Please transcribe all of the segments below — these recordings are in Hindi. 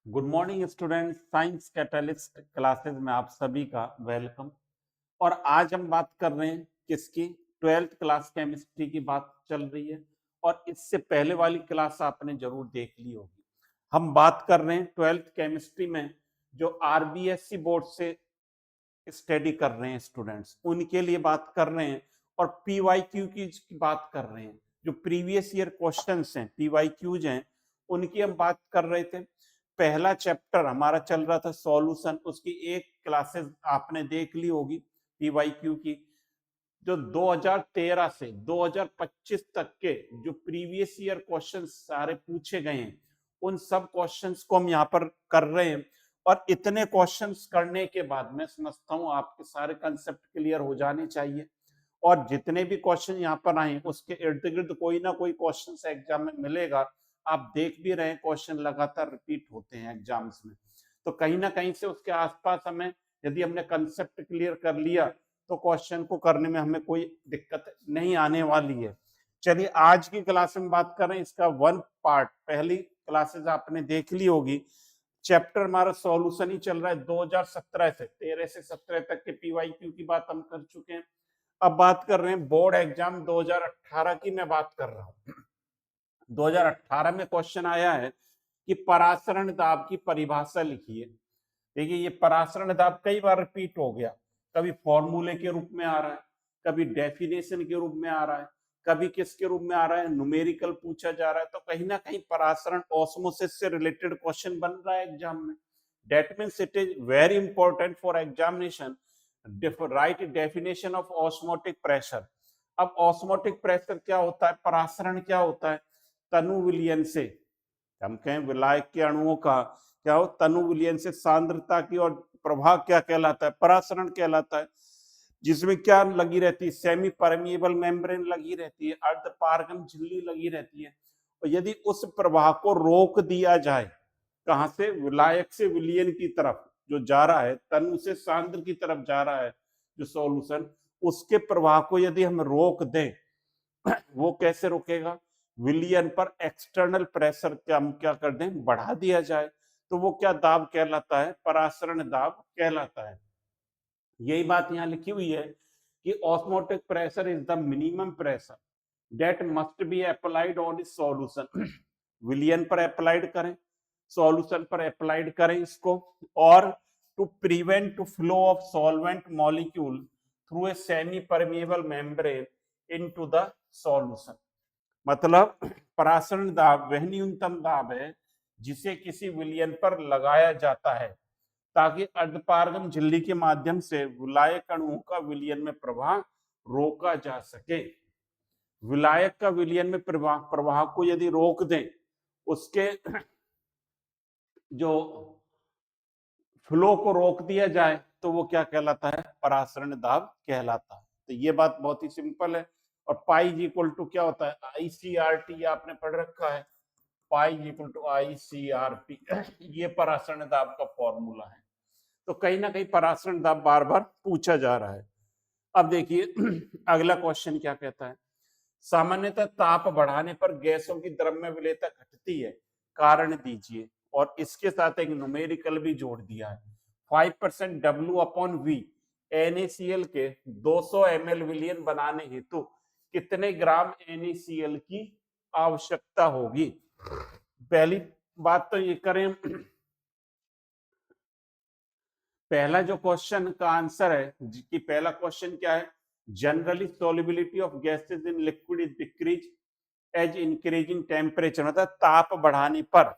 Good morning student, science catalyst classes में आप सभी का वेलकम। और आज हम बात कर रहे हैं किसकी? 12th क्लास केमिस्ट्री की बात चल रही है। और इससे पहले वाली क्लास आपने जरूर देख ली होगी। हम बात कर रहे हैं 12th केमिस्ट्री में जो आरबीएससी बोर्ड से स्टडी कर रहे हैं स्टूडेंट्स, उनके लिए बात कर रहे हैं। और पीवाईक्यू की बात कर रहे हैं, जो प्रीवियस ईयर क्वेश्चंस हैं, पीवाईक्यूज हैं, उनकी हम बात कर रहे थे। पहला चैप्टर हमारा चल रहा था सॉल्यूशन, उसकी एक क्लासेस आपने देख ली होगी पीवाईक्यू की। जो 2013 से 2025 तक के जो प्रीवियस ईयर क्वेश्चंस सारे पूछे गए हैं, उन सब क्वेश्चंस को हम यहाँ पर कर रहे हैं। और इतने क्वेश्चंस करने के बाद मैं समझता हूँ आपके सारे कंसेप्ट क्लियर हो जाने चाहिए। और जितने भी क्वेश्चन यहाँ पर आए उसके इर्द गिर्द कोई ना कोई क्वेश्चन एग्जाम में मिलेगा। आप देख भी रहे हैं क्वेश्चन लगातार रिपीट होते हैं एग्जाम्स में, तो कहीं ना कहीं से उसके आसपास हमें, यदि हमने कंसेप्ट क्लियर कर लिया तो क्वेश्चन को करने में हमें कोई दिक्कत नहीं आने वाली है। चलिए आज की क्लास में बात करें, इसका वन पार्ट पहली क्लासेस आपने देख ली होगी। चैप्टर हमारा सॉल्यूशन ही चल रहा है 2017 से 13 से 17 तक के पीवाईक्यू की बात हम कर चुके हैं। अब बात कर रहे हैं बोर्ड एग्जाम 2018 की, मैं बात कर रहा हूं। 2018 में क्वेश्चन आया है कि परासरण दाब की परिभाषा लिखिए। देखिए ये परासरण दाब कई बार रिपीट हो गया, कभी फॉर्मूले के रूप में आ रहा है, कभी डेफिनेशन के रूप में आ रहा है, कभी किसके रूप में आ रहा है, न्यूमेरिकल पूछा जा रहा है। तो कहीं ना कहीं परासरण ऑस्मोसिस से रिलेटेड क्वेश्चन बन रहा है एग्जाम में। That means it is very important for examination right definition of osmotic pressure. अब ऑस्मोटिक प्रेशर क्या होता है, परासरण क्या होता है? तनु विलयन से, हम कहें विलायक के अणुओं का क्या हो, तनु विलयन से सांद्रता की, और प्रभाव क्या कहलाता है? परासरण कहलाता है। जिसमें क्या लगी रहती है? सेमी परमिएबल मेम्ब्रेन लगी रहती है, अर्ध पारगम झिल्ली लगी रहती है। और यदि उस प्रवाह को रोक दिया जाए, कहां से? विलायक से विलयन की तरफ जो जा रहा है, तनु से सांद्र की तरफ जा रहा है जो सॉल्यूशन, उसके प्रवाह को यदि हम रोक दें, वो कैसे रोकेगा? विलियन पर एक्सटर्नल प्रेशर क्या हम क्या कर दें? बढ़ा दिया जाए, तो वो क्या दाब कहलाता है? परासरण दाब कहलाता है। यही बात यहाँ लिखी हुई है कि osmotic pressure is the minimum pressure that must be applied on इस सॉल्यूशन। विलियन पर अप्लाइड करें, सॉल्यूशन पर अप्लाइड करें इसको, और to prevent to flow of solvent molecule through a semi permeable membrane into the solution. मतलब परासरण दाब वह न्यूनतम दाब है जिसे किसी विलयन पर लगाया जाता है ताकि अर्धपारगम झिल्ली के माध्यम से विलायक अणुओं का विलयन में प्रवाह रोका जा सके। विलायक का विलयन में प्रवाह को यदि रोक दें, उसके जो फ्लो को रोक दिया जाए, तो वो क्या कहलाता है? परासरण दाब कहलाता है। तो ये बात बहुत ही सिंपल है। और पाई इक्वल टू क्या होता है? आईसीआरटी आपने पढ़ रखा है, पाई इक्वल टू आईसीआरटी। ये परासरण दाब का फॉर्मूला है। तो कहीं ना कहीं परासरण दाब बार बार पूछा जा रहा है। अब देखिए अगला क्वेश्चन क्या कहता है? सामान्यतः ताप बढ़ाने पर गैसों की द्रव्य विलेयता घटती है, कारण दीजिए। और इसके साथ एक न्यूमेरिकल भी जोड़ दिया है। 5% W/V NaCl के 200 ml विलियन बनाने हेतु कितने ग्राम NaCl की आवश्यकता होगी? पहली बात तो ये करें, पहला जो क्वेश्चन का आंसर है कि पहला क्वेश्चन क्या है? Generally solubility of gases in liquid is decrease as increasing temperature. मतलब ताप बढ़ाने पर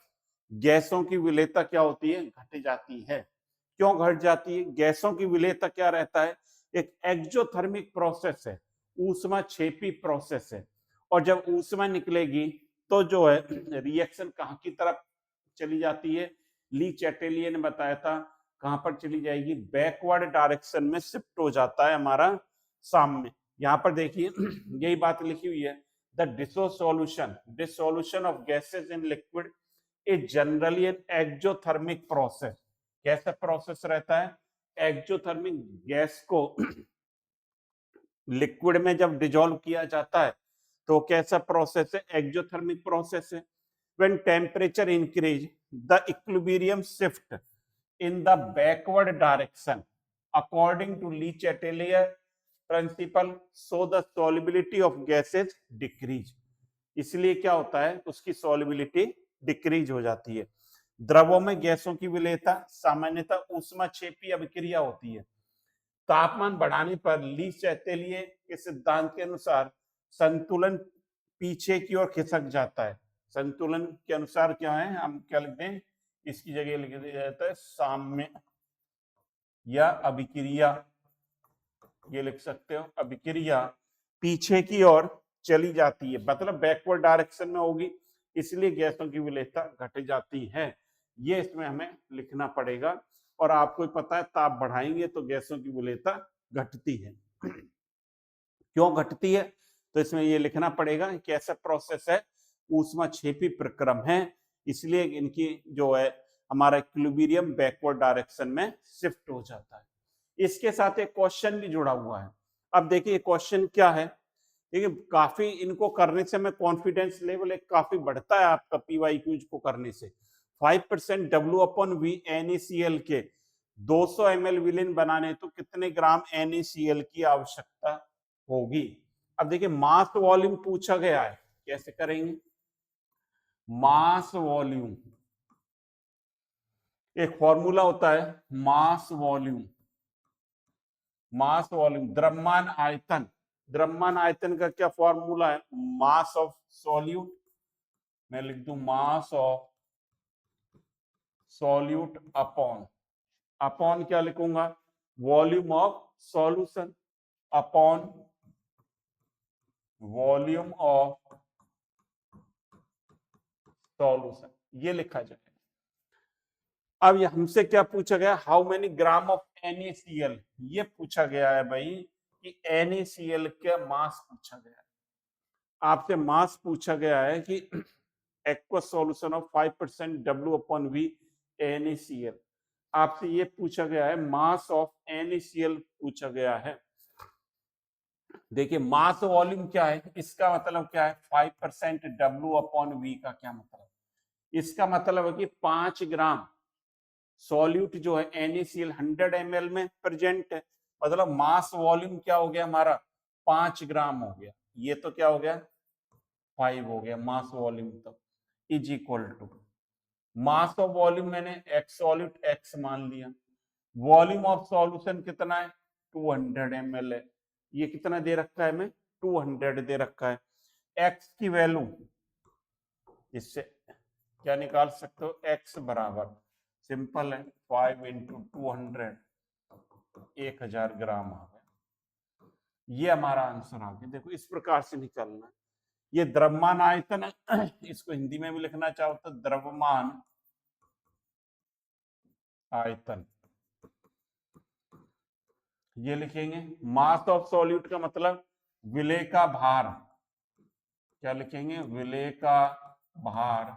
गैसों की विलेयता क्या होती है? घट जाती है। क्यों घट जाती है? गैसों की विलेयता क्या रहता है? एक एक्सोथर्मिक प्रोसेस है, ऊष्मा छेपी प्रोसेस है। और जब ऊष्मा निकलेगी तो जो है रिएक्शन कहाँ की तरफ चली जाती है? ली चैटेलिए ने बताया था, कहां पर चली जाएगी? बैकवर्ड डायरेक्शन में शिफ्ट हो जाता है हमारा सामने। यहां पर देखिए यही बात लिखी हुई है, the dissolution of gases in liquid is generally an exothermic process। कैसा प्रोसेस रहता है? एक्सोथर्मिक। गैस को लिक्विड में जब डिजोल्व किया जाता है तो कैसा प्रोसेस है? एक्सोथर्मिक प्रोसेस है। When temperature increase the equilibrium shift in the backward direction according to Lee Chatelier principle, so the solubility of gases decrease. इसलिए क्या होता है, उसकी solubility डिक्रीज हो जाती है। द्रवों में गैसों की विलेयता सामान्यतः ऊष्माक्षेपी अभिक्रिया होती है। तापमान बढ़ाने पर ली चैटेलियर के सिद्धांत के अनुसार संतुलन पीछे की ओर खिसक जाता है। संतुलन के अनुसार क्या है, हम क्या लिखते हैं, इसकी जगह लिख दिया जाता है साम्य या अभिक्रिया, ये लिख सकते हो, अभिक्रिया पीछे की ओर चली जाती है, मतलब बैकवर्ड डायरेक्शन में होगी, इसलिए गैसों की विलेयता घट जाती है। ये इसमें हमें लिखना पड़ेगा। और आपको पता है ताप बढ़ाएंगे तो गैसों की विलेयता घटती है। क्यों घटती है, तो इसमें ये लिखना पड़ेगा कि ऐसा प्रोसेस है, ऊष्माक्षेपी प्रक्रम है, इसलिए इनकी जो है हमारा इक्विलिब्रियम बैकवर्ड डायरेक्शन में शिफ्ट हो जाता है। इसके साथ एक क्वेश्चन भी जुड़ा हुआ है। अब देखिए क्वेश्चन क्या है, देखिए काफी इनको करने से मैं कॉन्फिडेंस लेवल एक काफी बढ़ता है आपका पीवाईक्यूज को करने से। 5% W/V NaCl के 200 ml विलेन बनाने तो कितने ग्राम NaCl की आवश्यकता होगी। अब देखिए मास वॉल्यूम पूछा गया है, कैसे करेंगे, मास वॉल्यूम एक फॉर्मूला होता है, मास वॉल्यूम, मास वॉल्यूम द्रव्यमान आयतन, द्रव्यमान आयतन का क्या फॉर्मूला है, मास ऑफ सॉल्यूट, मैं लिख दूं mass of solute upon, upon क्या लिखूंगा, volume of solution upon volume of solution, ये लिखा जाएगा। अब ये हमसे क्या पूछा गया, how many gram of NaCl, ये पूछा गया है भाई कि NaCl का मास पूछा गया है। आपसे मास पूछा गया है कि aqueous solution of 5% W/V NaCl, आपसे ये पूछा गया है मास ऑफ NaCl पूछा गया है। देखिए मास वॉल्यूम क्या है, इसका मतलब क्या है, 5% W/V का क्या मतलब, इसका मतलब है कि 5 ग्राम सॉल्यूट जो है NaCl 100 ml में प्रेजेंट है, मतलब मास वॉल्यूम क्या हो गया हमारा, 5 ग्राम हो गया, ये तो क्या हो गया 5 हो गया मास वॉल्यूम, तो is equal to mass of volume मैंने एक्स सॉल्यूट एक्स मान लिया, वॉल्यूम ऑफ सॉल्यूशन कितना है 200 ml है, ये कितना दे रखा है, मैं 200 दे रखा है। एक्स की वैल्यू इससे क्या निकाल सकते हो, एक्स बराबर सिंपल है 5 × 200, 1000 ग्राम आ गया, ये हमारा आंसर आ गया। देखो इस प्रकार से निकालना, ये द्रव्यमान आयतन है, इसको हिंदी में भी लिखना चाहो तो द्रव्यमान आयतन, ये लिखेंगे। मास ऑफ सॉल्यूट का मतलब विलेय का भार, क्या लिखेंगे, विलेय का भार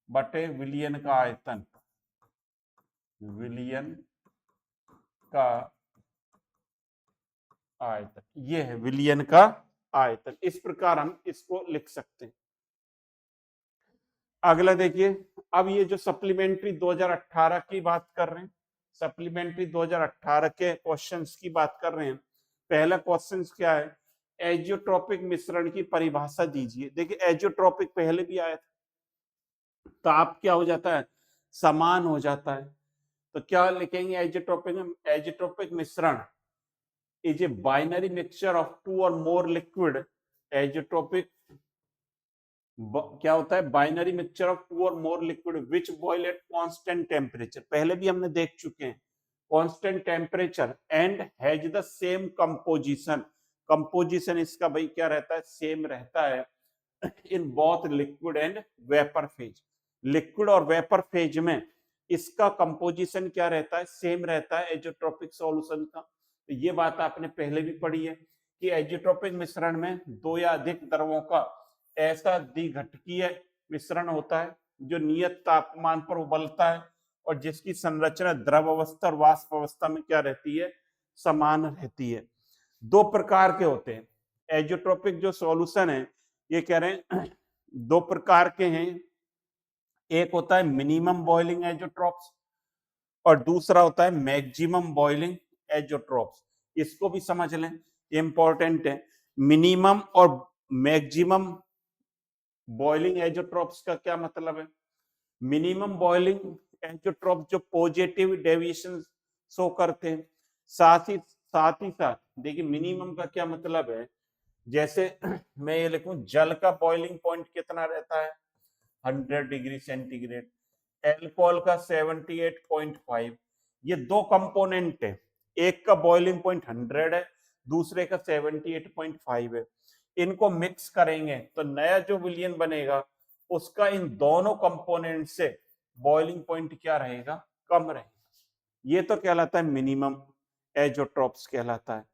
बटे विलयन का आयतन, विलयन का आयतन, ये है विलयन का आयतन, इस प्रकार हम इसको लिख सकते हैं। अगला देखिए, अब ये जो सप्लीमेंट्री 2018 की बात कर रहे हैं, सप्लीमेंट्री 2018 के क्वेश्चंस की बात कर रहे हैं। पहला क्वेश्चन क्या है, एजियोट्रोपिक मिश्रण की परिभाषा दीजिए। देखिए एजियोट्रोपिक पहले भी आया था, ताप क्या हो जाता है, समान हो जाता है, तो क्या लिखेंगे एजियोट्रोपिक, एजियोट्रोपिक मिश्रण is a binary mixture of 2 or more liquid, एजियोट्रोपिक क्या होता है, binary mixture of 2 or more liquid which boil at constant temperature, पहले भी हमने देख चुके हैं, constant temperature and has the same composition, composition इसका भाई क्या रहता है, सेम रहता है in both liquid and vapour phase, liquid और वेपर फेज में इसका कंपोजिशन क्या रहता है, सेम रहता है एजियोट्रोपिक सॉल्यूशन का। तो ये बात आपने पहले भी पढ़ी है कि एजियोट्रोपिक मिश्रण में 2 या अधिक द्रवों का ऐसा द्विघटकीय मिश्रण होता है जो नियत तापमान पर उबलता है और जिसकी संरचना द्रव अवस्था और वाष्प अवस्था में क्या रहती है, समान रहती है। 2 प्रकार के होते हैं एजियोट्रोपिक जो सॉल्यूशन है, ये कह रहे हैं 2 प्रकार के हैं, एक होता है मिनिमम बॉइलिंग एजोट्रॉप्स और दूसरा होता है मैक्सिमम बॉइलिंग एजोट्रॉप्स। इसको भी समझ लें, इंपॉर्टेंट है। मिनिमम और मैक्सिमम बॉइलिंग एजोट्रॉप्स का क्या मतलब है? मिनिमम बॉइलिंग एजोट्रॉप जो पॉजिटिव डेविएशन शो करते हैं, साथ ही साथ देखिए मिनिमम का क्या मतलब है, जैसे मैं ये लिखूं जल का बॉइलिंग पॉइंट कितना रहता है 100 डिग्री सेंटीग्रेड, एल्कोहल का 78.5। ये दो कंपोनेंट है, एक का बॉइलिंग पॉइंट 100 है, दूसरे का 78.5 है। इनको मिक्स करेंगे तो नया जो विलियन बनेगा उसका इन दोनों कंपोनेंट से बॉइलिंग पॉइंट क्या रहेगा, कम रहेगा। ये तो कहलाता है मिनिमम एजोट्रॉप्स कहलाता है।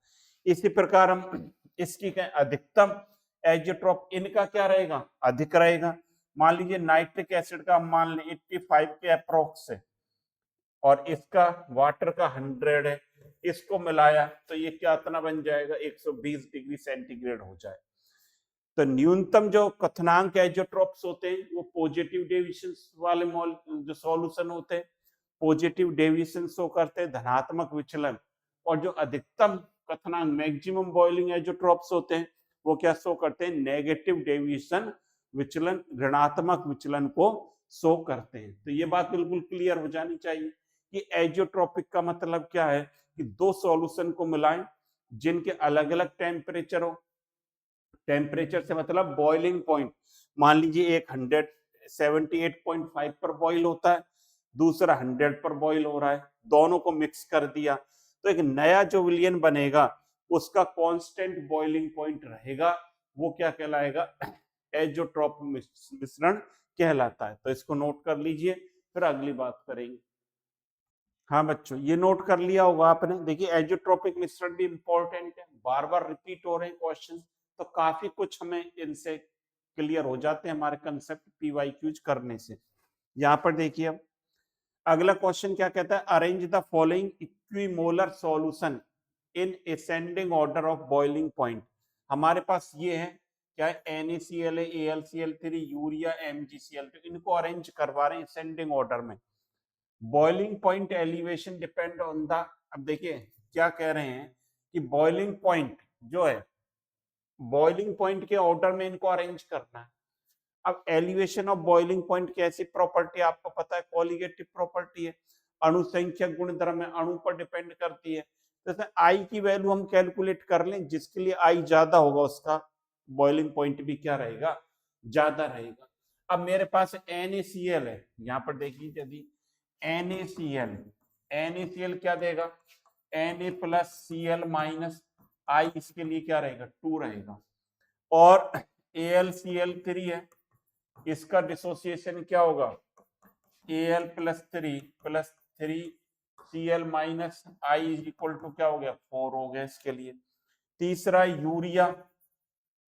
इसी प्रकार हम इसकी कहें अधिकतम एजोट्रॉप, इनका क्या रहेगा, अधिक रहेगा। मान लीजिए नाइट्रिक एसिड का मान लें 85 के अप्रोक्स है और इसका वाटर का 100 है, इसको मिलाया तो ये क्या इतना बन जाएगा 120 डिग्री सेंटीग्रेड हो जाए। तो न्यूनतम जो कथनांक एजोट्रॉप्स होते हैं वो पॉजिटिव डेविएशन वाले जो सॉल्यूशन होते हैं पॉजिटिव डेविएशन शो करते हैं, धनात्मक विचलन। और जो अधिकतम कथनांक मैक्सिमम बॉइलिंग एजोट्रॉप्स होते हैं वो क्या शो करते हैं, नेगेटिव डेविएशन विचलन, ऋणात्मक विचलन को शो करते हैं। तो ये बात बिल्कुल क्लियर हो जानी चाहिए कि एजोट्रॉपिक का मतलब क्या है कि दो सॉल्यूशन को मिलाएं जिनके अलग अलग टेम्परेचर हो। टेम्परेचर से मतलब बॉइलिंग पॉइंट, मान लीजिए एक 178.5 पर बॉइल होता है, दूसरा 100 पर बॉइल हो रहा है, दोनों को मिक्स कर दिया तो एक नया जो विलियन बनेगा उसका कांस्टेंट बॉइलिंग पॉइंट रहेगा, वो क्या कहलाएगा, एजोट्रॉप मिश्रण कहलाता है। तो इसको नोट कर लीजिए, फिर अगली बात करेंगे। हाँ बच्चों, ये नोट कर लिया होगा आपने। देखिए एजोट्रोपिक मिश्रण भी इंपॉर्टेंट है, बार बार रिपीट हो रहे हैं क्वेश्चन, तो काफी कुछ हमें इनसे क्लियर हो जाते हैं हमारे कंसेप्ट पीवाईक्यूज करने से। यहाँ पर देखिए अब अगला क्वेश्चन क्या कहता है, arrange the following equimolar solution in ascending order of boiling point. हमारे पास ये है क्या है, NaCl है, Al-Cl3, यूरिया, MgCl2, इनको अरेंज करवा रहे हैं असेंडिंग ऑर्डर में। Boiling point elevation depend on the, अब देखिए क्या कह रहे हैं कि बॉइलिंग पॉइंट जो है, बॉइलिंग पॉइंट के ऑर्डर में इनको अरेंज करना है। अब एलिवेशन ऑफ बॉइलिंग पॉइंट की ऐसी प्रॉपर्टी आपको पता है, कोलिगेटिव प्रॉपर्टी है, अणुसंख्यक गुणधर्म है, अणु पर डिपेंड करती है। जैसे आई की वैल्यू हम कैलकुलेट कर लें, जिसके लिए आई ज्यादा होगा उसका बॉइलिंग पॉइंट भी क्या रहेगा, ज्यादा रहेगा। अब मेरे पास NaCl है, यहाँ पर देखिए यदि NaCl क्या देगा, Na प्लस Cl माइनस आई, इसके लिए क्या रहेगा 2 रहेगा। और AlCl3 है, इसका डिसोसिएशन क्या होगा, Al plus 3 Cl minus i is equal to क्या हो गया 4 हो गया इसके लिए। तीसरा यूरिया,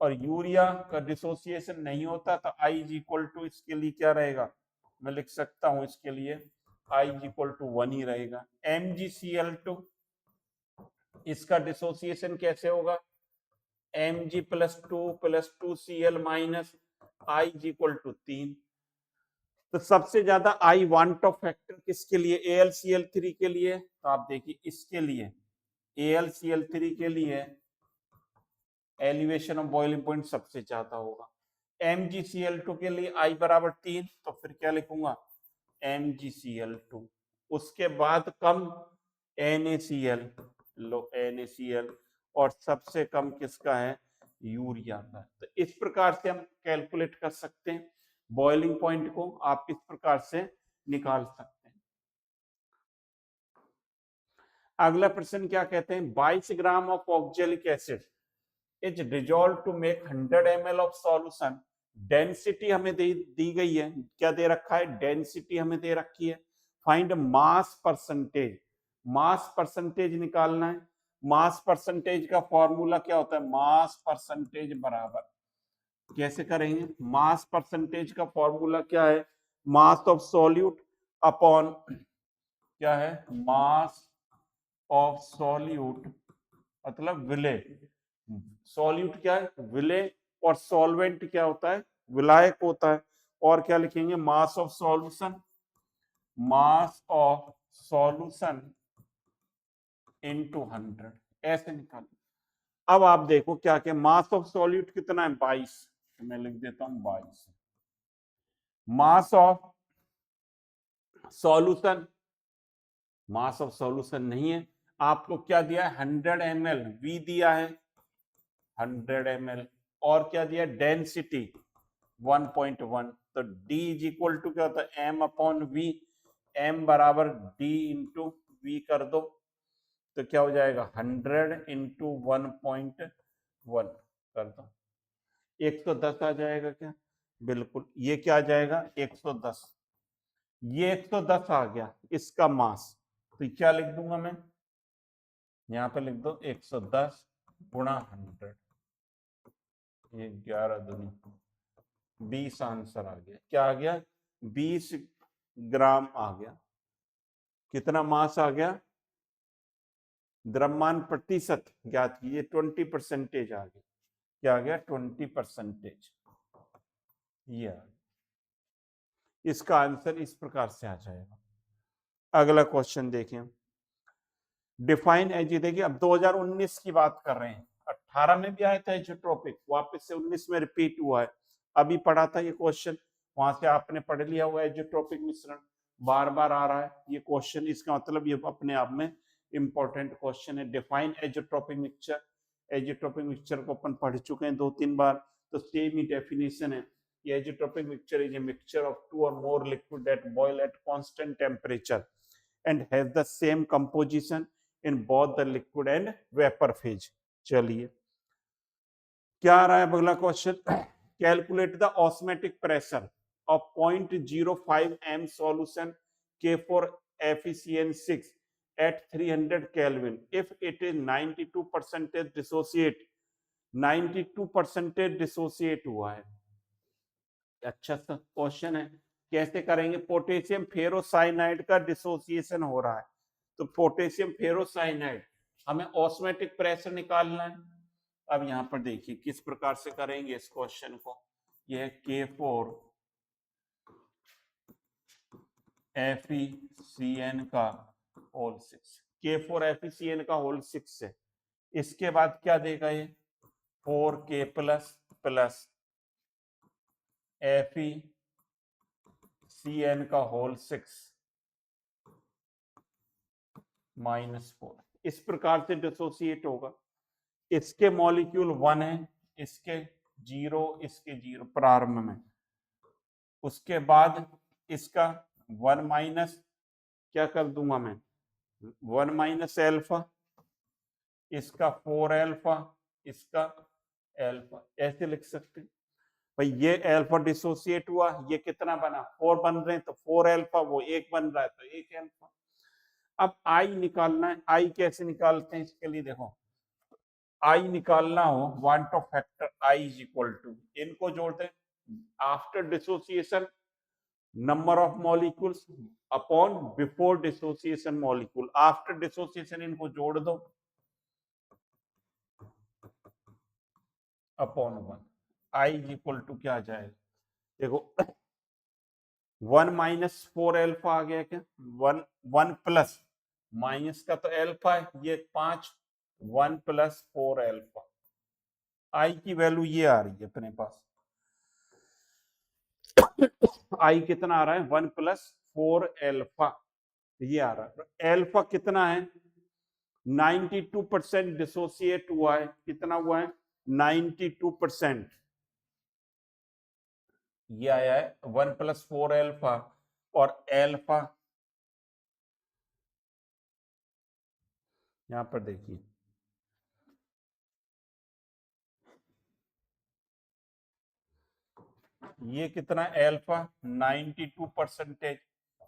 और यूरिया का डिसोसिएशन नहीं होता तो आई इज इक्वल टू इसके लिए क्या रहेगा, मैं लिख सकता हूं इसके लिए आई इज इक्वल टू 1 ही रहेगा। MgCl2, इसका डिसोसिएशन कैसे होगा, Mg plus 2 Cl minus i is equal to 3। तो सबसे ज्यादा आई वांट ऑफ फैक्टर किसके लिए, AlCl3 के लिए। तो आप देखिए इसके लिए AlCl3 के लिए एलिवेशन ऑफ बॉइलिंग पॉइंट सबसे ज्यादा होगा। MgCl2 के लिए आई बराबर 3, तो फिर क्या लिखूंगा MgCl2। उसके बाद कम NaCl, लो NaCl, और सबसे कम किसका है, यूरिया का। तो इस प्रकार से हम कैलकुलेट कर सकते हैं बॉइलिंग पॉइंट को, आप इस प्रकार से निकाल सकते हैं। अगला प्रश्न क्या कहते हैं, 22 gram of oxalic acid is dissolve to make 100 ml of solution. Density हमें दी गई है, क्या दे रखा है, डेंसिटी हमें दे रखी है। Find mass percentage, mass percentage निकालना है। मास परसेंटेज का फॉर्मूला क्या होता है, मास परसेंटेज बराबर, कैसे करेंगे, मास परसेंटेज का फॉर्मूला क्या है, मास ऑफ सॉल्यूट अपॉन क्या है, मास ऑफ सॉल्यूट मतलब विलेय। सॉल्यूट क्या है, विलेय, और सॉल्वेंट क्या होता है, विलायक होता है। और क्या लिखेंगे, mass of solution, mass of solution into 100, ऐसे निकालो। अब आप देखो क्या क्या, मास ऑफ सॉल्यूट कितना है 22, तो मैं लिख देता हूं 22। Mass of solution, mass of solution नहीं है, आपको क्या दिया है 100 ml, वी दिया है 100 ml, और क्या दिया डेंसिटी 1.1, तो D इज इक्वल टू क्या होता है m अपॉन वी, m बराबर D इंटू वी कर दो, तो क्या हो जाएगा 100 इंटू 1.1 कर दो, 110 आ जाएगा क्या, बिल्कुल, ये क्या आ जाएगा 110, ये 110 आ गया इसका मास, तो क्या लिख दूंगा मैं, यहाँ पे लिख दो 110 गुणा 100, ये 11 दूनी 20 आंसर आ गया, क्या आ गया 20 ग्राम आ गया, कितना मास आ गया, द्रव्यमान प्रतिशत ज्ञात कीजिए, 20% आ गया, क्या आ गया 20%, ये इसका आंसर इस प्रकार से आ जाएगा। अगला क्वेश्चन देखें, डिफाइन एज, देखिए अब 2019 की बात कर रहे हैं, 18 में भी आया था एजियोट्रोपिक, वापस से 19 में रिपीट हुआ है, अभी पढ़ा था ये क्वेश्चन, वहां से आपने पढ़ लिया हुआ एजियोट्रोपिक मिश्रण, बार बार आ रहा है ये क्वेश्चन, इसका मतलब ये अपने आप में इंपॉर्टेंट क्वेश्चन है। डिफाइन एजियोट्रोपिक मिक्सचर, एजियोट्रोपिक मिक्सचर को अपन पढ़ चुके हैं 2-3 बार, तो सेम ही डेफिनेशन है, ये azeotropic mixture is a mixture of 2 or more liquid that boil at constant temperature and has the same composition in both the liquid and vapor phase। चलिए क्या आ रहा है अगला question, calculate the osmotic pressure of 0.05 m solution K4 FeCN6 at 300 Kelvin if it is 92% dissociate, 92% dissociate हुआ है, अच्छा सा क्वेश्चन है, कैसे करेंगे, पोटेशियम फेरोसाइनाइड का डिसोसिएशन हो रहा है, तो पोटेशियम फेरोसाइनाइड हमें ऑस्मेटिक प्रेशर निकालना है। अब यहाँ पर देखिए किस प्रकार से करेंगे इस क्वेश्चन को, यह K4 FeCN का होल 6, K4 FeCN का होल 6 है, इसके बाद क्या देगा ये 4K प्लस प्लस FeCN का होल 6 -4, इस प्रकार से डिसोसिएट होगा, इसके मॉलिक्यूल 1 है, इसके 0, इसके 0 प्रारंभ में, उसके बाद इसका 1 माइनस क्या कर दूंगा मैं 1 माइनस एल्फा, इसका 4 एल्फा, इसका एल्फा, ऐसे लिख सकते हैं भाई, ये एल्फा डिसोसिएट हुआ, ये कितना बना 4 बन रहे हैं, तो 4 एल्फा, वो 1 बन रहा है तो 1 एल्फा। अब आई निकालना है, आई कैसे निकालते हैं, इसके लिए देखो आई निकालना हो, van't Hoff factor i is equal to, इनको जोड़ते हैं after dissociation number of molecules upon before dissociation molecule, after dissociation इनको जोड़ दो upon 1, i is equal to क्या आ जाएगा, देखो 1 माइनस 4 एल्फा आ गया क्या, 1 प्लस माइनस का तो एल्फा है, ये 5, 1 प्लस 4 एल्फा, आई की वैल्यू ये आ रही है अपने पास, आई कितना आ रहा है 1 प्लस 4 एल्फा, ये आ रहा है, एल्फा कितना है 92% डिसोसिएट हुआ है, कितना हुआ है 92%, ये आया है 1 प्लस 4 एल्फा, और एल्फा यहां पर देखिए ये कितना एल्फा 92%,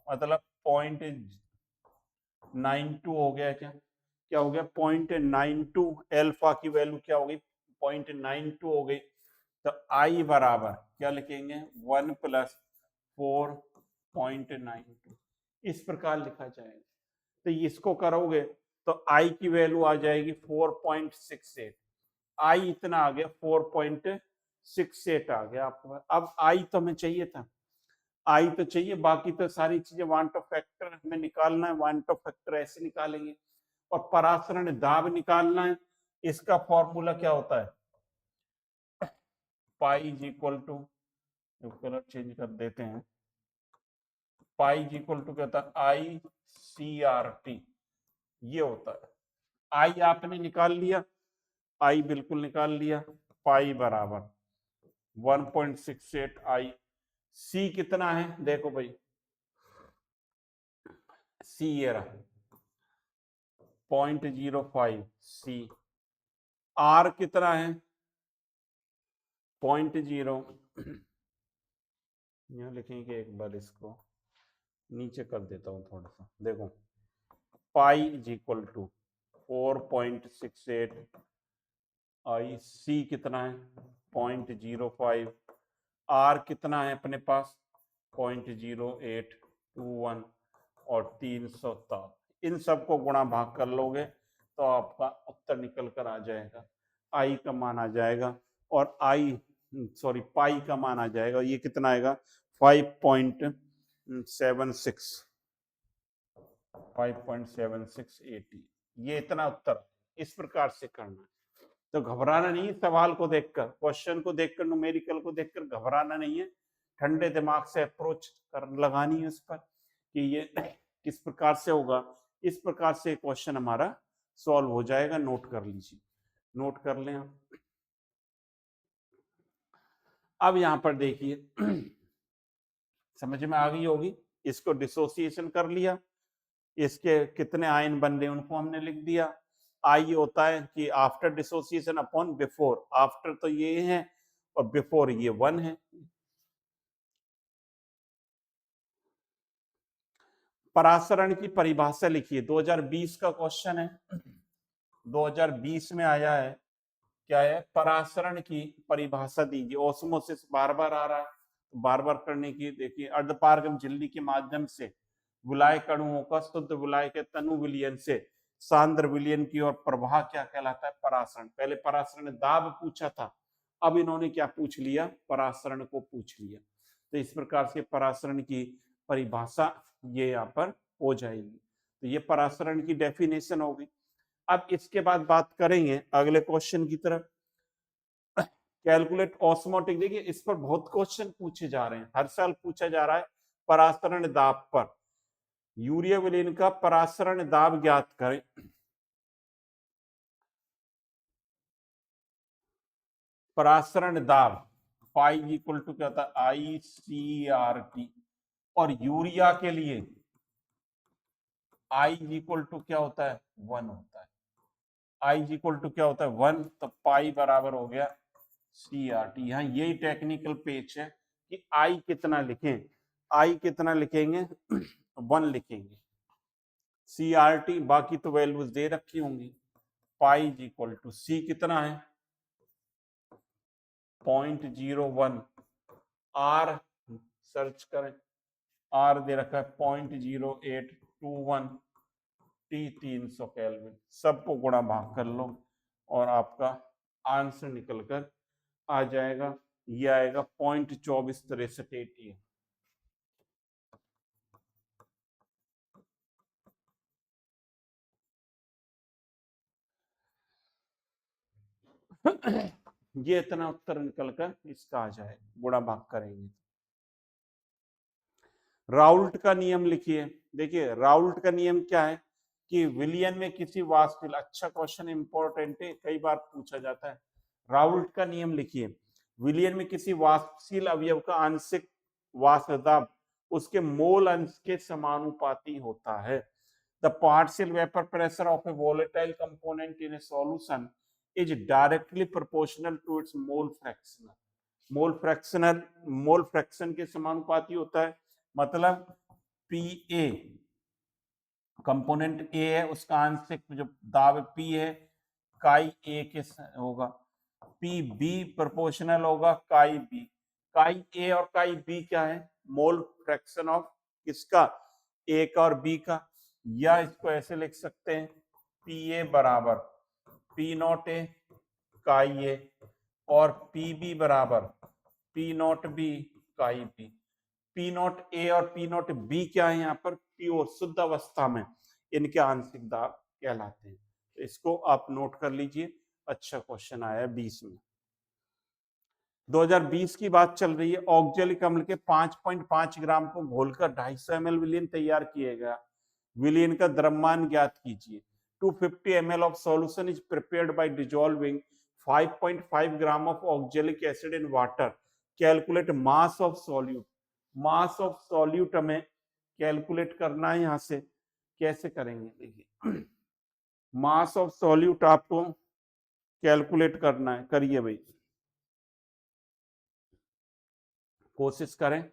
मतलब 0.92 हो गया, क्या हो गया 0.92, एल्फा की वैल्यू क्या हो गई 0.92 हो गई, तो आई बराबर क्या लिखेंगे 1 प्लस 4.92, इस प्रकार लिखा जाएगा, तो इसको करोगे तो आई की वैल्यू आ जाएगी 4.68, आई इतना आ गया 4.68 आ गया आपको, अब आई तो हमें चाहिए था, आई तो चाहिए, बाकी तो सारी चीजें वांट ऑफ फैक्टर हमें निकालना है, वांट ऑफ फैक्टर ऐसे निकालेंगे। और परासरण दाब निकालना है, इसका फॉर्मूला क्या होता है, pi is equal to, colour change कर देते हैं, पाई इज इक्वल टू क्या होता है, आई सी आर टी, ये होता है। आई आपने निकाल लिया, आई बिल्कुल निकाल लिया, पाई बराबर 1.68 आई। सी कितना है देखो भाई, सी ये रहा 0.05 सी। आर कितना है 0.0, यहाँ लिखेंगे एक बार, इसको नीचे कर देता हूँ थोड़ा सा, देखो पाई इज इक्वल टू 4.68 आई। सी कितना है 0.05, आर कितना है अपने पास 0.0821 और 307। इन सबको गुणा भाग कर लोगे तो आपका उत्तर निकल कर आ जाएगा, आई का मान आ जाएगा, और आई सॉरी पाई का मान आ जाएगा, ये कितना आएगा 5.7680। ये इतना उत्तर, इस प्रकार से करना है। तो घबराना नहीं है, सवाल को देखकर, क्वेश्चन को देखकर, न्यूमेरिकल को देखकर घबराना नहीं है, ठंडे दिमाग से अप्रोच कर लगानी है उस पर कि ये किस प्रकार से होगा। इस प्रकार से क्वेश्चन हमारा सॉल्व हो जाएगा। नोट कर लीजिए, नोट कर लें आप। अब यहां पर देखिए समझ में आ गई होगी, इसको डिसोसिएशन कर लिया, इसके कितने आयन बन रहे उनको हमने लिख दिया। आई होता है कि after dissociation upon before, after तो ये है और बिफोर ये 1 है। परासरण की परिभाषा लिखिए, 2020 का क्वेश्चन है, 2020 में आया है, क्या है, परासरण की परिभाषा दीजिए। ओस्मोसिस बार बार आ रहा है, तो बार बार करने की, देखिए अर्धपारगम झिल्ली के माध्यम से विलाय कणुओं का शुद्ध विलाय के तनु विलयन से सांद्र विलयन की ओर प्रवाह क्या कहलाता है, परासरण। पहले परासरण दाब पूछा था, अब इन्होंने क्या पूछ लिया, परासरण को पूछ लिया। तो इस प्रकार से परासरण की परिभाषा ये यहाँ पर हो जाएगी। तो ये परासरण की डेफिनेशन होगी। अब इसके बाद बात करेंगे अगले क्वेश्चन की तरफ, कैलकुलेट ऑस्मोटिक। देखिए इस पर बहुत क्वेश्चन पूछे जा रहे हैं, हर साल पूछा जा रहा है परासरण दाब पर। यूरिया विलीन का परासरण दाब ज्ञात करें। परासरण दाब पाई इक्वल टू क्या होता है, आई सी आर टी। और यूरिया के लिए आई इक्वल टू क्या होता है 1 होता है, आई इक्वल टू क्या होता है 1, तो पाई बराबर हो गया सी आर टी। यहाँ यही टेक्निकल पेज है कि आई कितना लिखें, आई कितना लिखेंगे 1 लिखेंगे, सी आर टी बाकी तो वैल्यूज दे रखी होंगी। पाई इक्वल टू सी कितना है 0.01, आर सर्च करें, आर दे रखा है 0.0821, टी 300 केल्विन। सबको गुणा भाग कर लो और आपका आंसर निकल कर आ जाएगा, ये आएगा 0.2463 ये इतना उत्तर निकल कर इसका आ जाए, गुणा भाग करेंगे। राउल्ट का नियम लिखिए। देखिए राउल्ट का नियम क्या है कि विलियन में किसी वाष्पशील, अच्छा क्वेश्चन इंपॉर्टेंट है, कई बार पूछा जाता है। राउल्ट का नियम लिखिए, विलियन में किसी वाष्पशील अवयव का आंशिक वाष्प दाब उसके मोल अंश के समानुपाती होता है। The partial vapour pressure of a volatile component in a solution is directly proportional to its mole fraction. Mole fraction के समानुपाती होता है, मतलब पी ए कंपोनेंट ए है, उसका आंशिक जो दाब पी है काई ए के होगा, पी बी प्रोपोर्शनल होगा काई बी। काई ए और काई बी क्या है, मोल फ्रैक्शन ऑफ किसका, ए का और बी का। या इसको ऐसे लिख सकते हैं, पी ए बराबर पी नॉट ए काई ए और पी बी बराबर पी नॉट बी काई बी। पी नॉट ए और पी नॉट बी क्या है यहाँ पर, प्योर शुद्ध अवस्था में इनके आंशिक दाब कहलाते हैं। तो इसको आप नोट कर लीजिए, अच्छा क्वेश्चन आया 20 में। 2020 की बात चल रही है। ऑक्जेलिक अम्ल के 5.5 ग्राम को घोलकर 250 ml विलियन तैयार किया गया। विलियन का द्रव्यमान ज्ञात कीजिए। 250 ml of solution is prepared by dissolving 5.5 gram of oxalic acid in water. Calculate mass of solute. Mass of solute हमें कैलकुलेट करना है। यहां से कैसे करेंगे, देखिए मास ऑफ सॉल्यूट आपको कैलकुलेट करना है, करिए भाई, कोशिश करें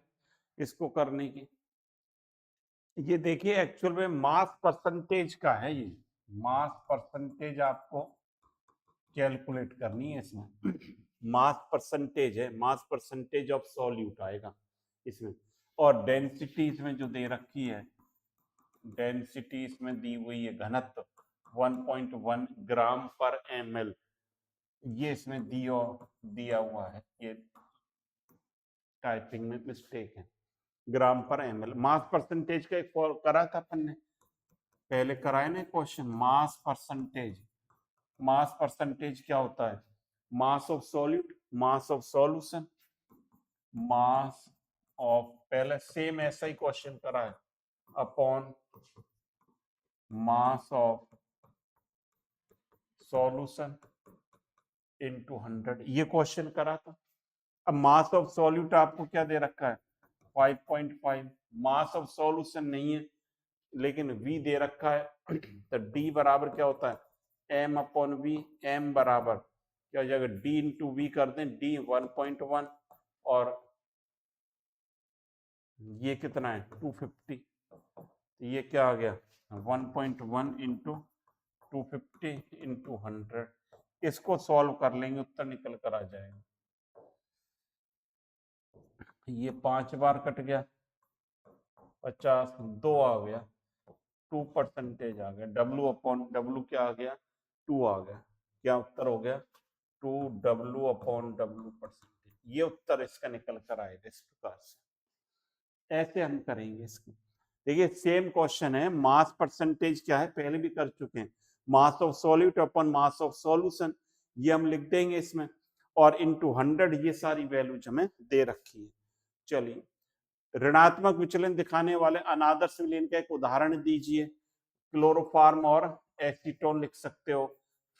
इसको करने की। ये देखिए एक्चुअल में मास परसेंटेज का है, ये मास परसेंटेज आपको कैलकुलेट करनी है इसमें। मास परसेंटेज है, मास परसेंटेज ऑफ सॉल्यूट आएगा इसमें। और डेंसिटी इसमें जो दे रखी है, डेंसिटी इसमें दी हुई है, घनत्व 1.1 ग्राम पर ml, ये इसमें दिया हुआ है। ये टाइपिंग में मिस्टेक है, ग्राम पर ml। मास परसेंटेज का एक करा था अपन ने, पहले कराए ना question, mass percentage. Mass percentage क्या होता है, mass of solute, mass of solution, mass of, पहले सेम ऐसा ही क्वेश्चन करा है, upon mass of solution into 100, ये क्वेश्चन करा था। अब मास ऑफ सॉल्यूट आपको क्या दे रखा है, 5.5। मास ऑफ सॉल्यूशन नहीं है लेकिन V दे रखा है, तो D बराबर क्या होता है, M अपॉन V। M बराबर क्या हो जाएगा, D इंटू V कर दें, D 1.1 और ये कितना है 250, तो ये क्या आ गया 1.1 इंटू 250 इंटू 100। इसको सॉल्व कर लेंगे, उत्तर निकल कर आ जाएगा। ये 5 बार कट गया, 50, 2 आ गया, 2% आ गया। W अपॉन W क्या आ गया, 2 आ गया। क्या उत्तर हो गया, 2W अपॉन W%। ये उत्तर इसका निकल कर आएगा इस प्रकार से। ऐसे हम करेंगे इसको। देखिए सेम क्वेश्चन है, मास परसेंटेज क्या है पहले भी कर चुके हैं, mass of solute upon mass of solution, ये हम लिख देंगे इसमें, और इनटू 100 ये सारी वैल्यूज हमें दे रखी है। चलिए ऋणात्मक विचलन दिखाने वाले अनादर्श विलयन का एक उदाहरण दीजिए। क्लोरोफार्म और एसीटोन लिख सकते हो,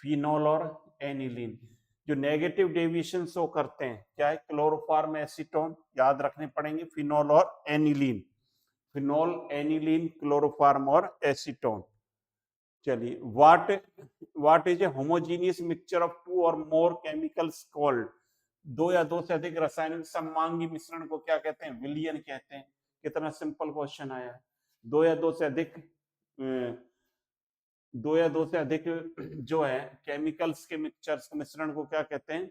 फिनोल और एनिलीन। जो नेगेटिव डेविएशन शो करते हैं क्या है, क्लोरोफार्म, एसीटोन याद रखने पड़ेंगे, फिनोल और एनिलीन। फिनोल, एनिलीन, क्लोरोफार्म और एसीटोन। चलिए what is a homogeneous mixture of 2 or more chemicals called. 2 या 2 से अधिक रासायनिक सममांगी मिश्रण को क्या कहते हैं, विलयन कहते हैं। कितना सिंपल क्वेश्चन आया है। 2 या 2 से अधिक 2 या 2 से अधिक जो है केमिकल्स के मिक्सचर्स मिश्रण को क्या कहते हैं,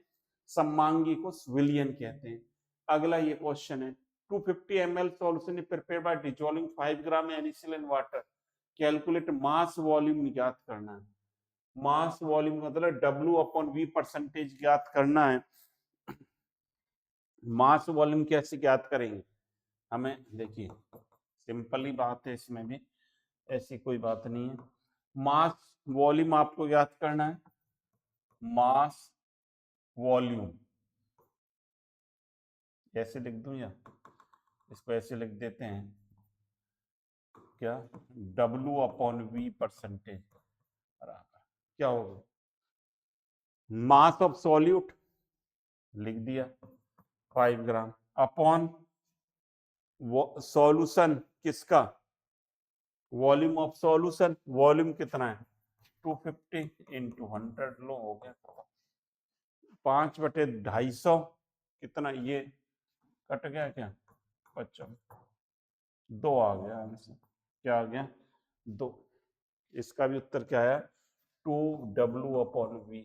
सममांगी को विलयन कहते हैं। अगला ये क्वेश्चन है, 250 ml solution is prepared by dissolving 5 gram NaCl in water. Calculate mass volume ज्ञात करना है। मास वॉल्यूम मतलब W अपॉन V परसेंटेज ज्ञात करना है। मास वॉल्यूम कैसे ज्ञात करेंगे, हमें देखिए सिंपल ही बात है, इसमें भी ऐसी कोई बात नहीं है। मास वॉल्यूम आपको ज्ञात करना है, मास वॉल्यूम ऐसे लिख दूं या इसको ऐसे लिख देते हैं, क्या W अपॉन V परसेंटेज बराबर क्या होगा, मास ऑफ सॉल्यूट लिख दिया 5 ग्राम अपॉन सॉल्यूशन किसका, वॉल्यूम ऑफ सॉल्यूशन, वॉल्यूम कितना है 250 इंटू 100, लो हो गया 5/250, कितना ये कट गया क्या, 50, 2 आ गया आंसर। क्या आ गया 2। इसका भी उत्तर क्या है 2W अपॉन V,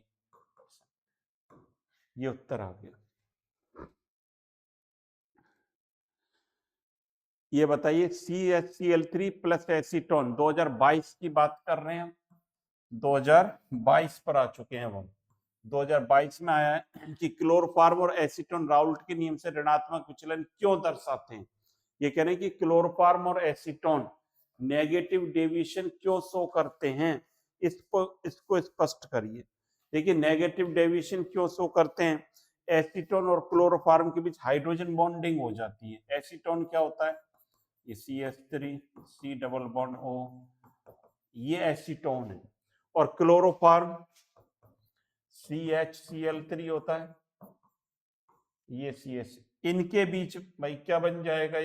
ये उत्तर आ गया। ये बताइए CHCl3 प्लस एसीटोन 2022 की बात कर रहे हैं हम, 2022 पर आ चुके हैं हम। 2022 में आया है कि क्लोरोफार्म और एसीटोन राउल्ट के नियम से ऋणात्मक विचलन क्यों दर्शाते हैं। ये कह रहे हैं कि क्लोरोफॉर्म और एसीटोन नेगेटिव डेविएशन क्यों शो करते हैं, इसको स्पष्ट करिए। देखिए नेगेटिव डेविएशन क्यों शो करते हैं, एसीटोन और क्लोरोफॉर्म के बीच हाइड्रोजन बॉन्डिंग हो जाती है। एसीटोन क्या होता है, ये CH3 C double bond O, ये एसीटोन है, और क्लोरोफॉर्म CHCl3 होता है, ये CH। इनके बीच भाई क्या बन जाएगा,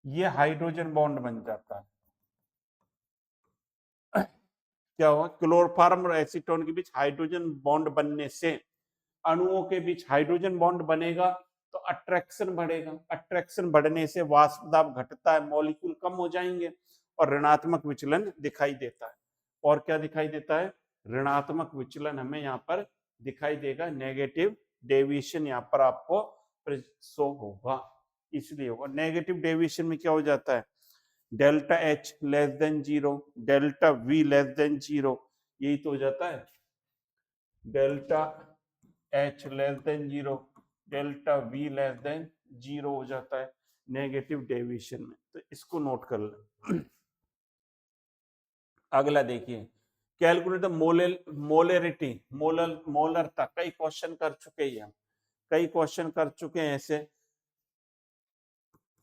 ये हाइड्रोजन बॉन्ड बन जाता है। क्या हुआ, क्लोरोफॉर्म और एसीटोन के बीच हाइड्रोजन बॉन्ड बनने से अणुओं के बीच हाइड्रोजन बॉन्ड बनेगा तो अट्रैक्शन बढ़ेगा, अट्रैक्शन बढ़ने से वाष्प दाब घटता है, मॉलिक्यूल कम हो जाएंगे और ऋणात्मक विचलन दिखाई देता है। और क्या दिखाई देता है, ऋणात्मक विचलन हमें यहाँ पर दिखाई देगा, नेगेटिव डेविएशन यहाँ पर आपको शो होगा, इसलिए होगा। नेगेटिव डेविएशन में क्या हो जाता है, delta H less than 0, delta V less than 0, यही तो हो जाता है, delta H less than 0, delta V less than 0 हो जाता है नेगेटिव डेविएशन में। तो इसको नोट कर लें। अगला देखिए, कैलकुलेट द मोलरिटी, मोलरता, कई क्वेश्चन कर चुके हैं हम, कई क्वेश्चन कर चुके हैं ऐसे।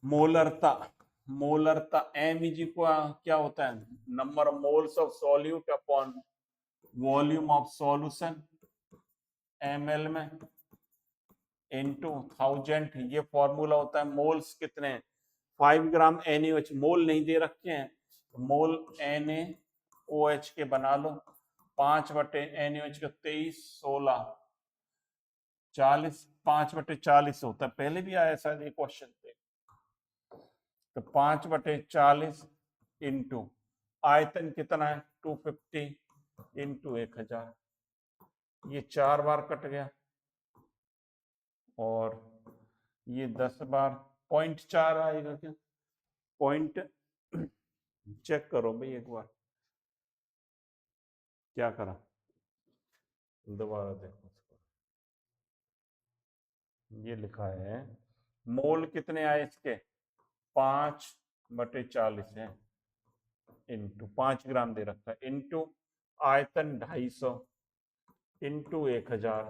मोलरता, मोलरता M इज इक्वल क्या होता है, number of moles of solute upon volume of solution ml में इनटू 1000, ये फॉर्मूला होता है। मोल्स कितने हैं, 5 ग्राम NaOH, मोल नहीं दे रखे हैं, मोल NaOH के बना लो, 5/NaOH का 23, 16, 40, 5/40 होता है, पहले भी आया शायद ये क्वेश्चन पे। तो 5/40 इंटू आयतन कितना है 250 इंटू 1000, ये 4 बार कट गया, और ये 10 बार 0.4 आएगा क्या, पॉइंट चेक करो भाई एक बार, क्या करा, दोबारा देखो इसको, ये लिखा है मोल कितने आए इसके 5/40 है, इंटू 5 ग्राम दे रखा है, इंटू आयतन 250 इंटू 1000,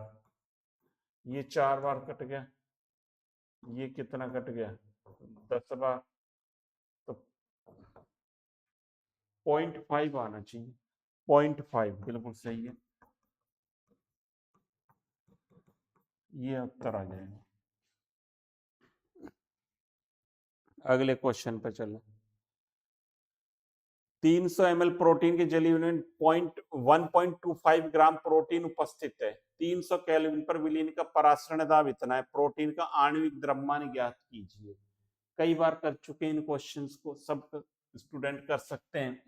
ये 4 बार कट गया, ये कितना कट गया 10 बार, तो 0.5 आना चाहिए, 0.5 बिल्कुल सही है, ये उत्तर आ जाएगा। अगले क्वेश्चन पे चलो, 300 ml प्रोटीन के जलीय में 1.25 ग्राम प्रोटीन उपस्थित है, 300 केल्विन पर विलीन का परासरण दाब इतना है, प्रोटीन का आणविक द्रव्यमान ज्ञात कीजिए। कई बार कर चुके इन क्वेश्चंस को, सब स्टूडेंट कर सकते हैं।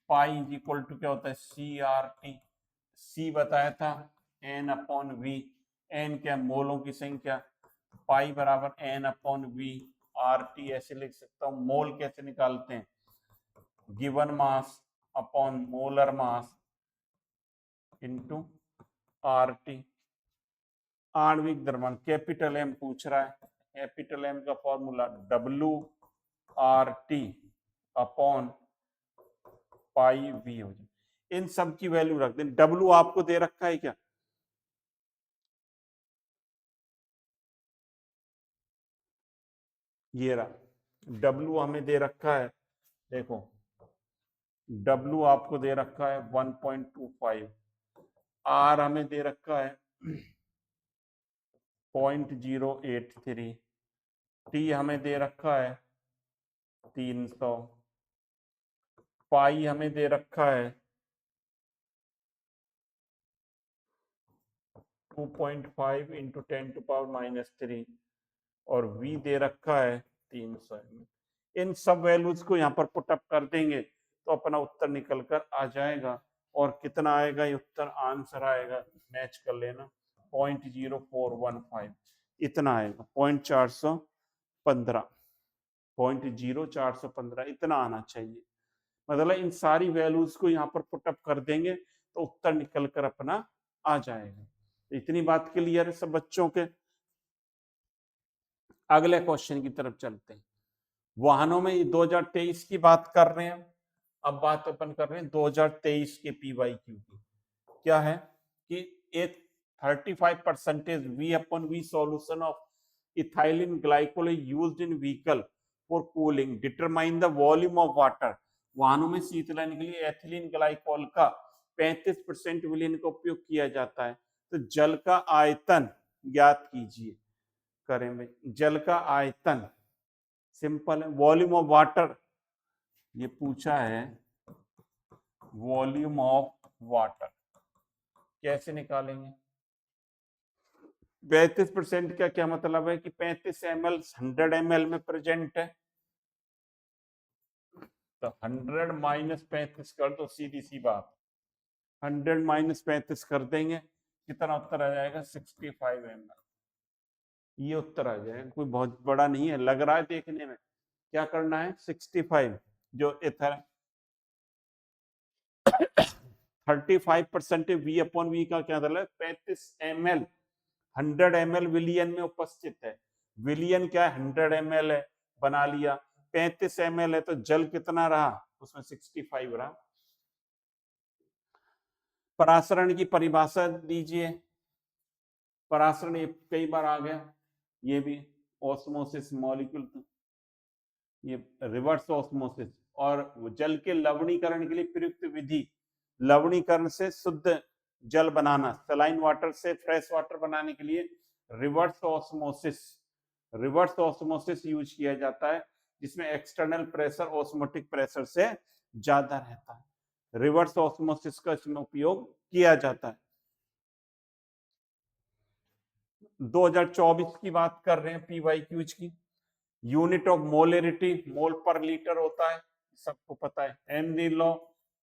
पाई इज इक्वल टू क्या होता है CRT, C बताया था N/V, N क्या मोलों की संख्या, पाई बराबर N/V, RT ऐसे लिख सकता हूँ। मोल कैसे निकालते हैं, given mass upon molar mass into RT। आणविक द्रव्यमान कैपिटल M पूछ रहा है, कैपिटल M का formula WRT upon pi V हो जाए। इन सब की वैल्यू रख दें। W आपको दे रखा है क्या, ये रहा W हमें दे रखा है, देखो W आपको दे रखा है 1.25, R हमें दे रखा है 0.083, T हमें दे रखा है 300, पाई हमें दे रखा है 2.5 इंटू 10⁻³ और V दे रखा है 300 ml। इन सब वैल्यूज को यहाँ पर पुटअप कर देंगे तो अपना उत्तर निकल कर आ जाएगा। और कितना आएगा ये उत्तर, आंसर आएगा, मैच कर लेना, 0.0415 इतना आएगा, 0.415, 0.0415 इतना आना चाहिए। मतलब इन सारी वैल्यूज को यहाँ पर पुटअप कर देंगे तो उत्तर निकल कर अपना आ जाएगा। इतनी बात क्लियर है सब बच्चों के। अगले क्वेश्चन की तरफ चलते हैं। वाहनों में 2023 की बात कर रहे हैं, अब बात अपन कर रहे हैं 2023 के PYQ की। क्या है कि एक 35% V/V solution of ethylene glycol is used in vehicle for cooling. Determine the volume of water. वाहनों में शीतलन के लिए एथिलीन ग्लाइकोल का 35% विलयन का उपयोग किया जाता है। तो जल का आयतन ज्ञात कीजिए। करें भाई, जल का आयतन सिंपल है, वॉल्यूम ऑफ वाटर ये पूछा है, वॉल्यूम ऑफ वाटर कैसे निकालेंगे? 35% का क्या मतलब है कि 35 ml 100 ml में प्रेजेंट है, तो 100 माइनस 35 कर दो, सीधी सी बात, 100 माइनस 35 कर देंगे, कितना उत्तर आ जाएगा? 65 ml। ये उत्तर आ जाएगा, कोई बहुत बड़ा नहीं है, लग रहा है देखने में। क्या करना है? 65 जो इथर 35% V/V का क्या मतलब? 35 ml 100 ml विलियन में उपस्थित है। विलियन क्या है? 100 ml है, बना लिया। 35 ml है तो जल कितना रहा? उसमें 65 रहा। परासरण की परिभाषा दीजिए। परासरण ये कई बार आ गया, ये भी ऑस्मोसिस मॉलिक्यूल, ये रिवर्स ऑस्मोसिस। और जल के लवणीकरण के लिए प्रयुक्त विधि, लवणीकरण से शुद्ध जल बनाना, सलाइन वाटर से फ्रेश वाटर बनाने के लिए reverse osmosis, reverse osmosis use किया जाता है, जिसमें एक्सटर्नल प्रेशर ऑस्मोटिक प्रेशर से ज्यादा रहता है। रिवर्स ऑस्मोसिस का इसमें उपयोग किया जाता है। 2024 की बात कर रहे हैं PYQs की। यूनिट ऑफ मोलरिटी मोल पर लीटर होता है, सबको पता है। हेनरी लॉ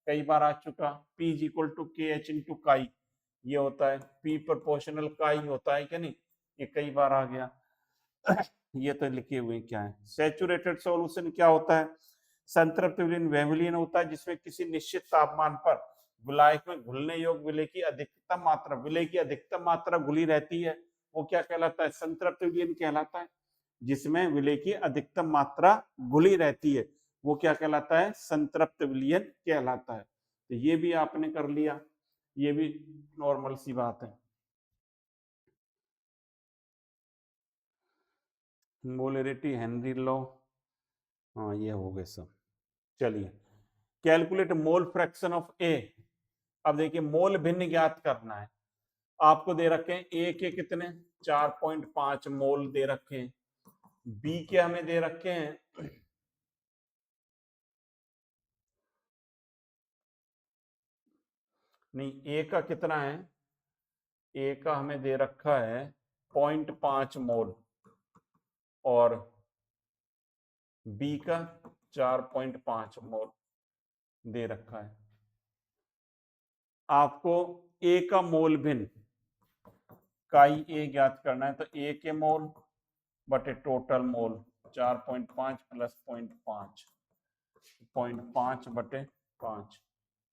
कई बार आ चुका, P is equal to KH into chi, ये होता है। P प्रोपोर्शनल काई होता है क्या नहीं, ये कई बार आ गया। ये तो लिखे हुए क्या है। सैचुरेटेड सॉल्यूशन क्या होता है? संतृप्त विलयन वह विलयन होता है जिसमें किसी निश्चित तापमान पर विलायक में घुलने योग्य विलय की अधिकतम मात्रा, विलय की अधिकतम मात्रा घुली रहती है, वो क्या कहलाता है? संतृप्त विलयन कहलाता है। जिसमें विलय की अधिकतम मात्रा घुली रहती है वो क्या कहलाता है? संतृप्त विलयन कहलाता है। तो ये भी आपने कर लिया, ये भी नॉर्मल सी बात है। मोलरिटी, हेनरी लॉ, हाँ ये हो गए सब। चलिए, कैलकुलेट मोल फ्रैक्शन ऑफ ए। अब देखिए, मोल भिन्न ज्ञात करना है। आपको दे रखे हैं ए के कितने? 4.5 मोल दे रखे हैं। बी के हमें दे रखे हैं, नहीं ए का कितना है? ए का हमें दे रखा है 0.5 मोल और बी का 4.5 मोल दे रखा है। आपको ए का मोल भिन्न काई ए ज्ञात करना है, तो ए के मोल बटे टोटल मोल 4.5 प्लस 0.5, 0.5 बटे 5,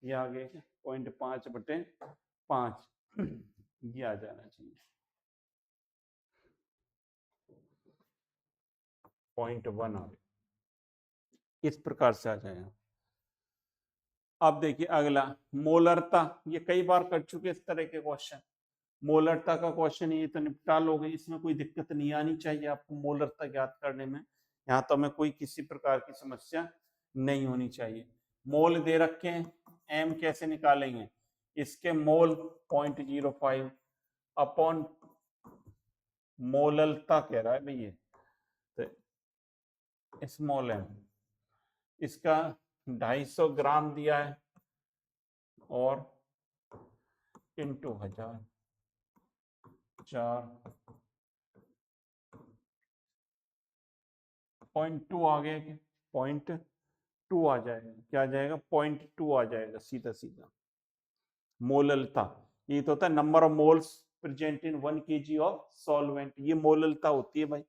ये आ गया 0.5 बटे 5, ये आ जाना चाहिए 0.1 आ गया, इस प्रकार से आ जाएगा। अब देखिए अगला, मोलरता, ये कई बार कर चुके इस तरह के क्वेश्चन। मोलरता का क्वेश्चन ये तो निपटा लोगे, इसमें कोई दिक्कत नहीं आनी चाहिए आपको मोलरता ज्ञात करने में। यहाँ तो हमें कोई किसी प्रकार की समस्या नहीं होनी चाहिए। मोल दे रखे हैं, एम कैसे निकालेंगे? इसके मोल 0.05 अपॉन मोललता कह रहा है भैया, तो स्मॉल एम, इसका 250 ग्राम दिया है और इंटू 1000, 4.2 आ गया कि 0.2 आ जाएगा, क्या आ जाएगा? 0.2 आ जाएगा सीधा सीधा। मोललता ये तो होता है number of moles present in 1 kg of solvent, ये मोललता होती है भाई।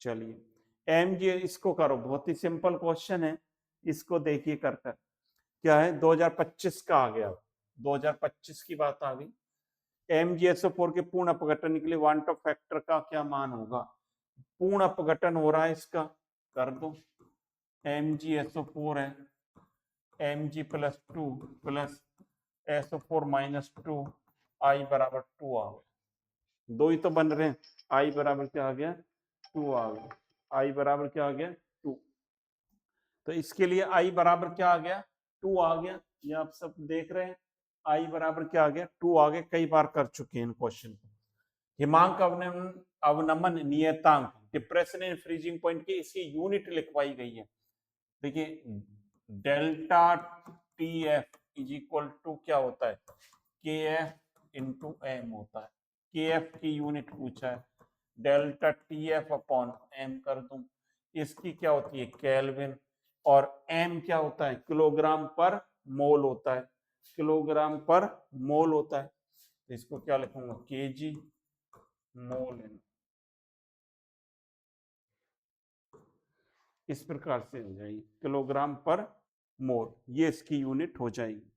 चलिए एम जी, इसको करो, बहुत ही सिंपल क्वेश्चन है, इसको देखिए कर कर। क्या है? 2025 का आ गया, 2025 की बात आ गई। MgSO4 के पूर्ण अपघटन के लिए वांट ऑफ फैक्टर का क्या मान होगा? पूर्ण अपघटन हो रहा है इसका, कर दो। MgSO4 है, Mg + 2 + SO4 - 2, I बराबर 2 आ गया। दो ही तो बन रहे हैं। I बराबर क्या आ गया? 2 आ गया। I बराबर क्या आ गया? 2। तो इसके लिए I बराबर क्या आ गया? 2 आ गया। ये आप सब देख रहे हैं, I बराबर क्या आ गया? 2 आ गया। कई बार कर चुके हैं इन क्वेश्चन को। हिमांक अवनमन नियतांक, डिप्रेशन इन फ्रीजिंग पॉइंट की इसकी यूनिट लिखवाई गई है। देखिए, delta TF is equal to क्या होता है? KF इंटू M होता है। KF की यूनिट पूछा है, डेल्टा TF अपॉन M कर दूं। इसकी क्या होती है? केल्विन। और M क्या होता है? किलोग्राम पर मोल होता है। किलोग्राम पर मोल होता है। तो इसको क्या लिखूंगा? kg मोल। इस प्रकार से हो जाएगी, किलोग्राम पर मोल, ये इसकी यूनिट हो जाएगी।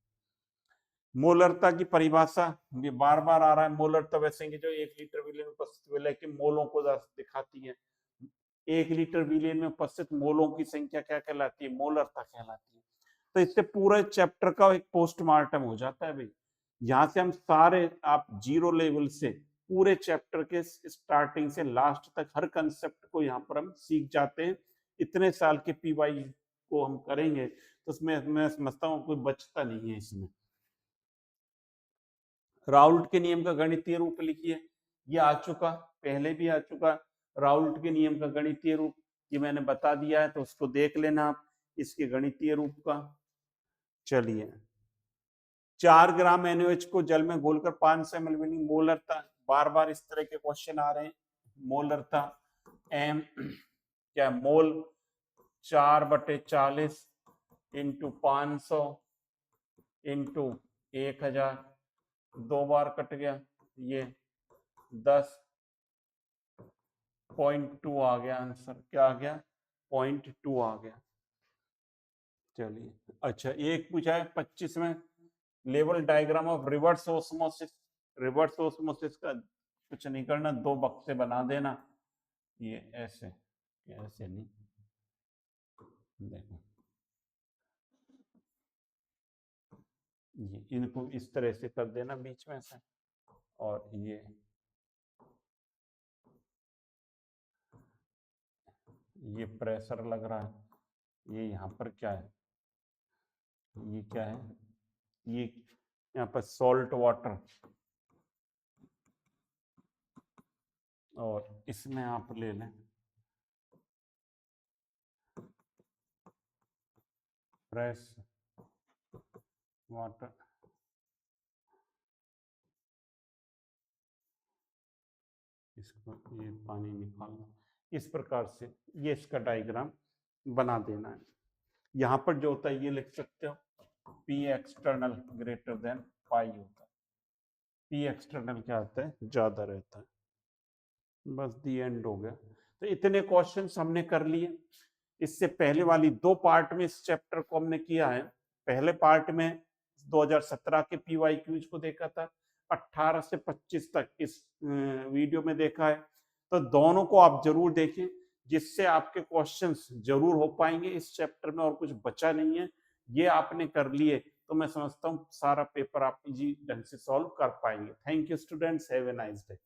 मोलरता की परिभाषा ये बार बार आ रहा है। मोलरता वैसे जो 1 लीटर विलियन में उपस्थित लेकिन मोलों को दिखाती है। 1 लीटर विलियन में उपस्थित मोलों की संख्या क्या कहलाती है? मोलरता कहलाती है। तो इससे पूरे चैप्टर का एक पोस्टमार्टम हो जाता है भाई। यहाँ से हम सारे, आप जीरो लेवल से पूरे चैप्टर के स्टार्टिंग से लास्ट तक हर कंसेप्ट को यहाँ पर हम सीख जाते हैं। इतने साल के PY को हम करेंगे तो उसमें मैं समझता हूँ कोई बचता नहीं है इसमें। राउल्ट के नियम का गणितीय रूप लिखिए। ये आ चुका, पहले भी आ चुका। राउल्ट के नियम का गणितीय रूप ये मैंने बता दिया है, तो उसको देख लेना आप, इसके गणितीय रूप का। चलिए, 4 ग्राम NaOH को जल में घोलकर 500 ml मोलरता, बार बार इस तरह के क्वेश्चन आ रहे हैं। मोलरता M क्या? मोल 4/40 इंटू 500 इंटू 1000, 2 बार कट गया, ये 10.2 आ गया आंसर। क्या आ गया? 0.2 आ गया। चलिए, अच्छा, एक पूछा है 25 में, level diagram of reverse osmosis. Reverse osmosis का कुछ नहीं करना, 2 बक्से बना देना। ये ऐसे, ऐसे नहीं, देखो ये इनको इस तरह से कर देना बीच में से, और ये प्रेशर लग रहा है। ये यहाँ पर क्या है? ये क्या है? ये यहाँ पर सॉल्ट वाटर, और इसमें आप ले लें फ्रेश वाटर। इसको ये पानी निकालना, इस प्रकार से ये इसका डायग्राम बना देना है। यहाँ पर जो होता है ये लिख सकते हो, P external greater than pi होता है। P एक्सटर्नल क्या होता है? ज्यादा रहता है। बस दी एंड हो गया। तो इतने क्वेश्चंस हमने कर लिए। इससे पहले वाली 2 पार्ट में इस चैप्टर को हमने किया है। पहले पार्ट में 2017 के PYQs को देखा था, 18 से 25 तक इस वीडियो में देखा है। तो दोनों को आप जरूर देखें, जिससे आपके क्वेश्चंस जरूर हो पाएंगे इस चैप्टर में, और कुछ बचा नहीं है। ये आपने कर लिए तो मैं समझता हूँ सारा पेपर आप इजी ढंग से सॉल्व कर पाएंगे। Thank you students, have a nice day.